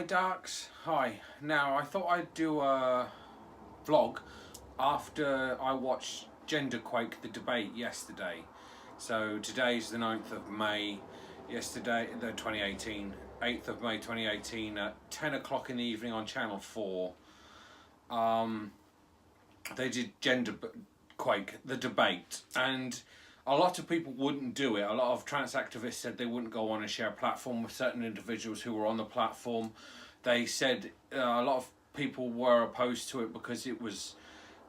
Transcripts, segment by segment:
Hi Darks, hi. Now I thought I'd do a vlog after I watched Genderquake, the debate yesterday. So today's the 9th of May, yesterday, the 2018, 8th of May 2018 at 10 o'clock in the evening on Channel 4. They did Genderquake, the debate, and a lot of people wouldn't do it. A lot of trans activists said they wouldn't go on and share a platform with certain individuals who were on the platform. They said a lot of people were opposed to it because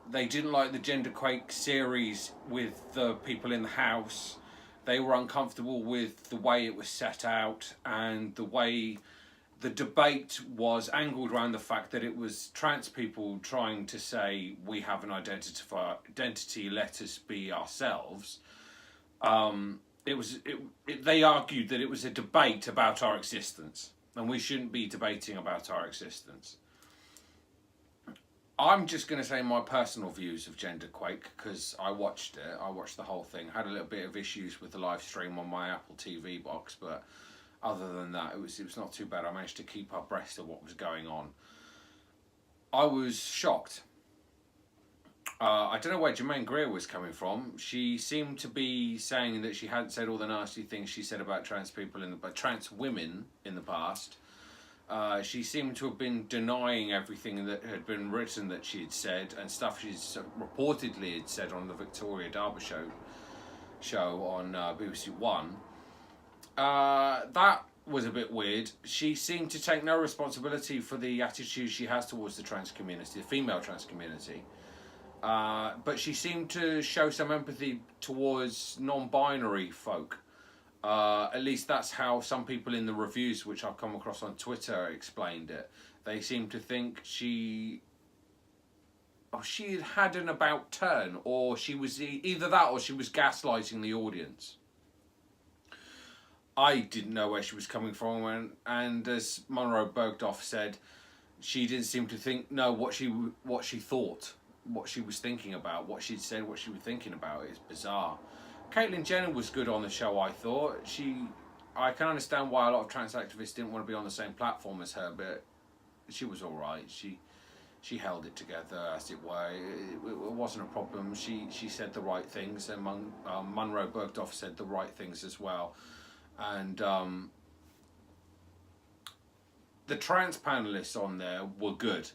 they didn't like the Genderquake series with the people in the house. They were uncomfortable with the way it was set out and the way the debate was angled around the fact that it was trans people trying to say we have an identity, let us be ourselves. They argued that it was a debate about our existence and we shouldn't be debating about our existence. I'm just going to say my personal views of Genderquake because I watched it. I watched the whole thing. Had a little bit of issues with the live stream on my Apple TV box, but other than that, it was not too bad. I managed to keep abreast of what was going on. I was shocked. I don't know where Jermaine Greer was coming from. She seemed to be saying that she hadn't said all the nasty things she said about trans people trans women in the past. She seemed to have been denying everything that had been written that she had said and stuff she's reportedly had said on the Victoria Derby show on BBC One. That was a bit weird. She seemed to take no responsibility for the attitude she has towards the trans community, the female trans community. But she seemed to show some empathy towards non-binary folk. At least that's how some people in the reviews, which I've come across on Twitter, explained it. They seem to think she had an about turn, or she was either that or she was gaslighting the audience. I didn't know where she was coming from, and as Monroe Bergdorf said, she didn't seem to think what she thought, what she was thinking about, what she'd said, what she was thinking about. It's bizarre. Caitlyn Jenner was good on the show, I thought. I can understand why a lot of trans activists didn't want to be on the same platform as her, but she was all right. She held it together, as it were. It wasn't a problem. She said the right things, and Monroe Bergdorf said the right things as well. And the trans panelists on there were good.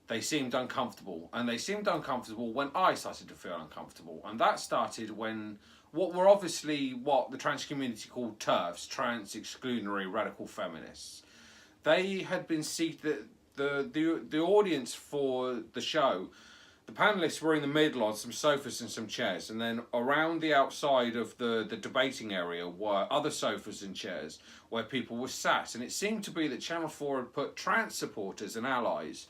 They seemed uncomfortable, and they seemed uncomfortable when I started to feel uncomfortable, and that started when what the trans community called TERFs, trans exclusionary radical feminists. They had been seated, the audience for the show, the panelists were in the middle on some sofas and some chairs, and then around the outside of the debating area were other sofas and chairs where people were sat, and it seemed to be that Channel 4 had put trans supporters and allies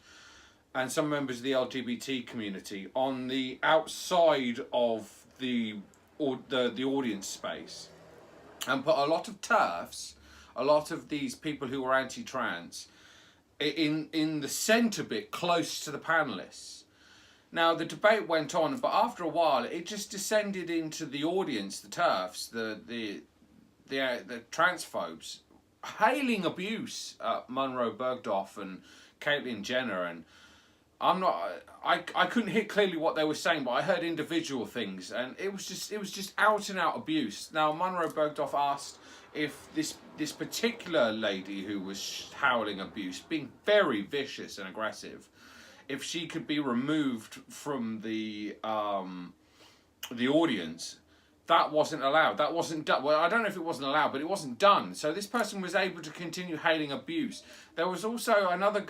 and some members of the LGBT community on the outside of the audience space, and put a lot of TERFs, a lot of these people who were anti-trans, in the centre bit close to the panellists. Now the debate went on, but after a while it just descended into the audience, the TERFs, the transphobes, hailing abuse at Monroe Bergdorf and Caitlyn Jenner, and I couldn't hear clearly what they were saying, but I heard individual things, and it was just out and out abuse. Now Monroe Bergdorf asked if this particular lady who was howling abuse, being very vicious and aggressive, if she could be removed from the audience. That wasn't allowed. That wasn't done. Well, I don't know if it wasn't allowed, but it wasn't done. So this person was able to continue hailing abuse. There was also another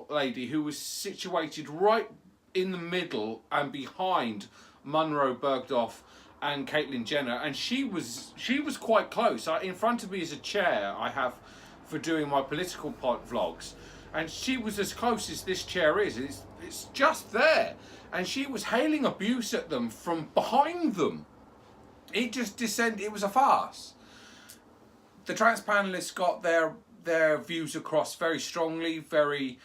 lady who was situated right in the middle and behind Monroe Bergdorf and Caitlyn Jenner, and she was quite close. In front of me is a chair I have for doing my political vlogs, and she was as close as this chair is. It's just there, and she was hailing abuse at them from behind them. It just descended. It was a farce. The trans panelists got their views across very strongly, very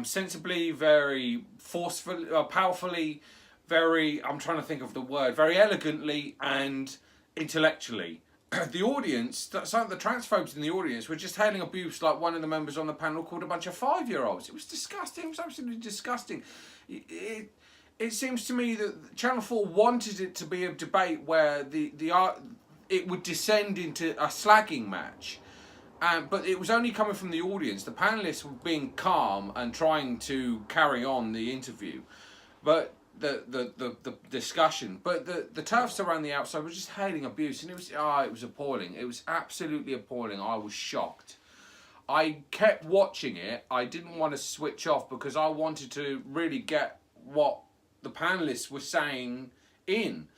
sensibly, very forcefully, powerfully, very, I'm trying to think of the word, very elegantly and intellectually. the audience, some of the transphobes in the audience were just hailing abuse like one of the members on the panel called a bunch of 5-year-olds. It was disgusting. It was absolutely disgusting. It seems to me that Channel 4 wanted it to be a debate where it would descend into a slagging match. But it was only coming from the audience. The panellists were being calm and trying to carry on the interview. But the discussion, but the turfs around the outside were just hailing abuse, and it was appalling. It was absolutely appalling. I was shocked. I kept watching it. I didn't want to switch off because I wanted to really get what the panellists were saying in.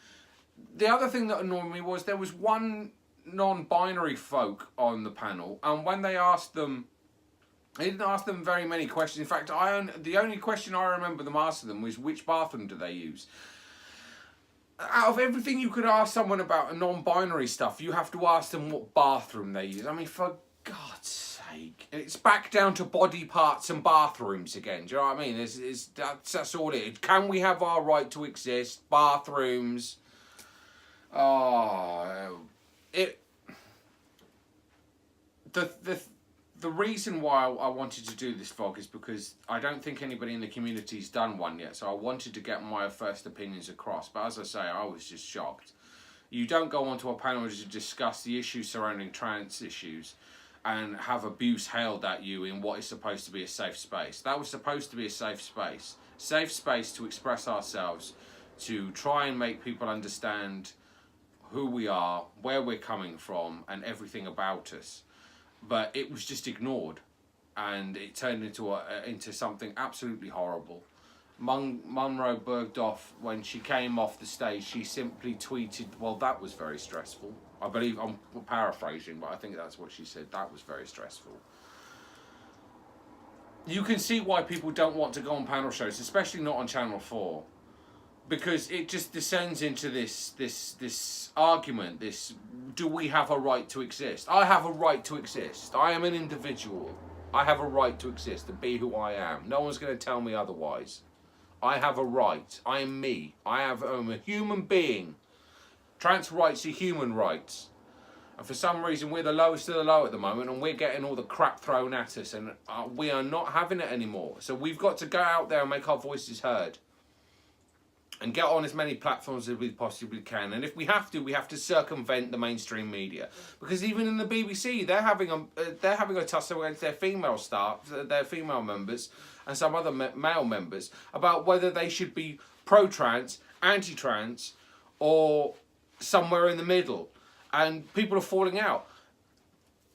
The other thing that annoyed me was there was one non-binary folk on the panel, and when they asked them, they didn't ask them very many questions. In fact, the only question I remember them asking them was, which bathroom do they use? Out of everything you could ask someone about a non-binary stuff, you have to ask them what bathroom they use. I mean, for God's sake. It's back down to body parts and bathrooms again. Do you know what I mean? That's all it is. Can we have our right to exist? Bathrooms. Oh, The reason why I wanted to do this vlog is because I don't think anybody in the community's done one yet, so I wanted to get my first opinions across. But as I say, I was just shocked. You don't go onto a panel to discuss the issues surrounding trans issues and have abuse hailed at you in what is supposed to be a safe space. That was supposed to be a safe space. Safe space to express ourselves, to try and make people understand who we are, where we're coming from, and everything about us. But it was just ignored, and it turned into something absolutely horrible. Munro Bergdorf, when she came off the stage, she simply tweeted, well, that was very stressful. I believe, I'm paraphrasing, but I think that's what she said. That was very stressful. You can see why people don't want to go on panel shows, especially not on Channel 4. Because it just descends into this argument, do we have a right to exist? I have a right to exist. I am an individual. I have a right to exist and be who I am. No one's going to tell me otherwise. I have a right. I am me. I'm a human being. Trans rights are human rights. And for some reason, we're the lowest of the low at the moment, and we're getting all the crap thrown at us, and we are not having it anymore. So we've got to go out there and make our voices heard. And get on as many platforms as we possibly can. And if we have to circumvent the mainstream media, because even in the BBC, they're having a tussle against their female staff, their female members, and some other male members about whether they should be pro-trans, anti-trans, or somewhere in the middle. And people are falling out.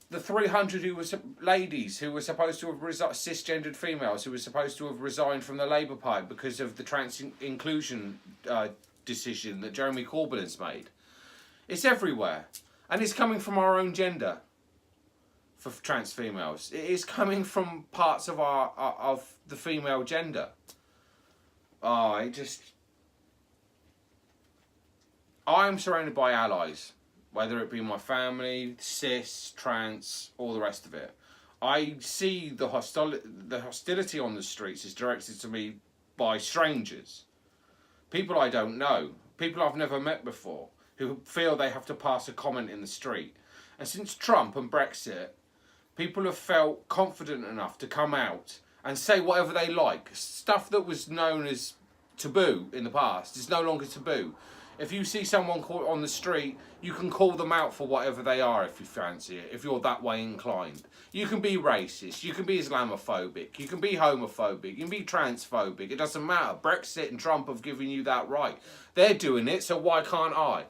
The 300 ladies who were supposed to have cisgendered females who were supposed to have resigned from the Labour Party because of the trans inclusion decision that Jeremy Corbyn has made. It's everywhere, and it's coming from our own gender. For trans females, it is coming from parts of of the female gender. I am surrounded by allies. Whether it be my family, cis, trans, all the rest of it. I see the hostility on the streets is directed to me by strangers. People I don't know. People I've never met before. Who feel they have to pass a comment in the street. And since Trump and Brexit, people have felt confident enough to come out and say whatever they like. Stuff that was known as taboo in the past is no longer taboo. If you see someone caught on the street, you can call them out for whatever they are if you fancy it, if you're that way inclined. You can be racist, you can be Islamophobic, you can be homophobic, you can be transphobic, it doesn't matter. Brexit and Trump have given you that right. They're doing it, so why can't I?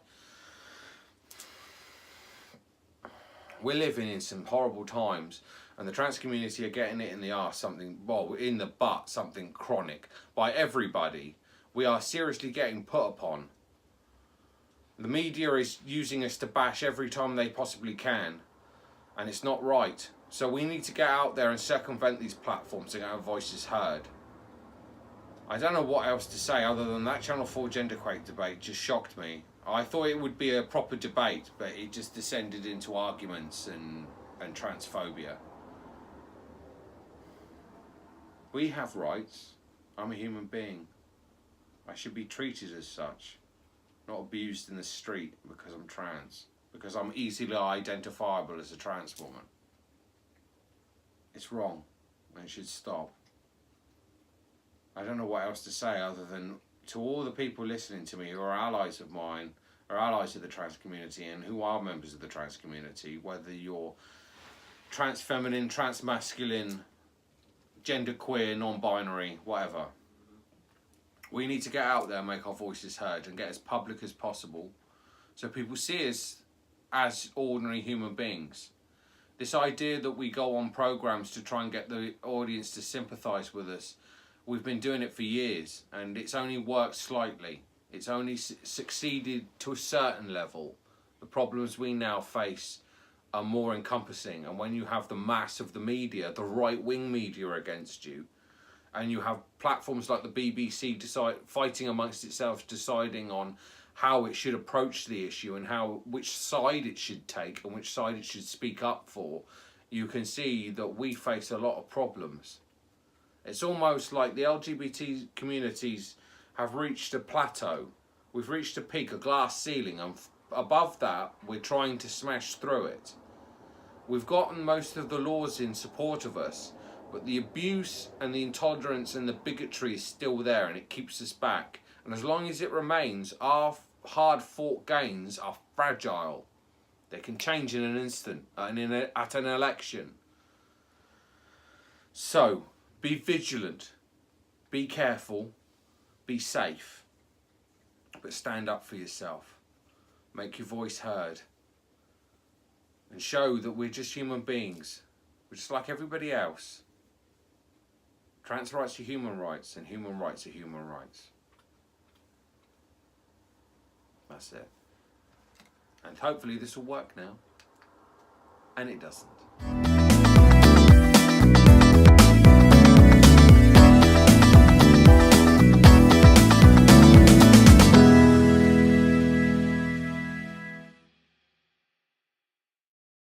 We're living in some horrible times, and the trans community are getting it in the arse, in the butt, something chronic, by everybody. We are seriously getting put upon. The media is using us to bash every time they possibly can, and it's not right. So we need to get out there and circumvent these platforms and get our voices heard. I don't know what else to say other than that Channel 4 Genderquake debate just shocked me. I thought it would be a proper debate, but it just descended into arguments and transphobia. We have rights. I'm a human being. I should be treated as such. Not abused in the street because I'm trans. because I'm easily identifiable as a trans woman. It's wrong, and it should stop. I don't know what else to say other than to all the people listening to me who are allies of mine, are allies of the trans community, and who are members of the trans community, whether you're trans feminine, trans masculine, gender queer, non-binary, whatever. We need to get out there and make our voices heard and get as public as possible so people see us as ordinary human beings. This idea that we go on programs to try and get the audience to sympathise with us, we've been doing it for years and it's only worked slightly. It's only succeeded to a certain level. The problems we now face are more encompassing, and when you have the mass of the media, the right-wing media against you, and you have platforms like the BBC fighting amongst itself, deciding on how it should approach the issue and which side it should take and which side it should speak up for, you can see that we face a lot of problems. It's almost like the LGBT communities have reached a plateau. We've reached a peak, a glass ceiling, and above that we're trying to smash through it. We've gotten most of the laws in support of us, but the abuse and the intolerance and the bigotry is still there, and it keeps us back. And as long as it remains, our hard-fought gains are fragile. They can change in an instant, at an election. So, be vigilant, be careful, be safe, but stand up for yourself. Make your voice heard. And show that we're just human beings. We're just like everybody else. Trans rights are human rights, and human rights are human rights. That's it. And hopefully this will work now. And it doesn't.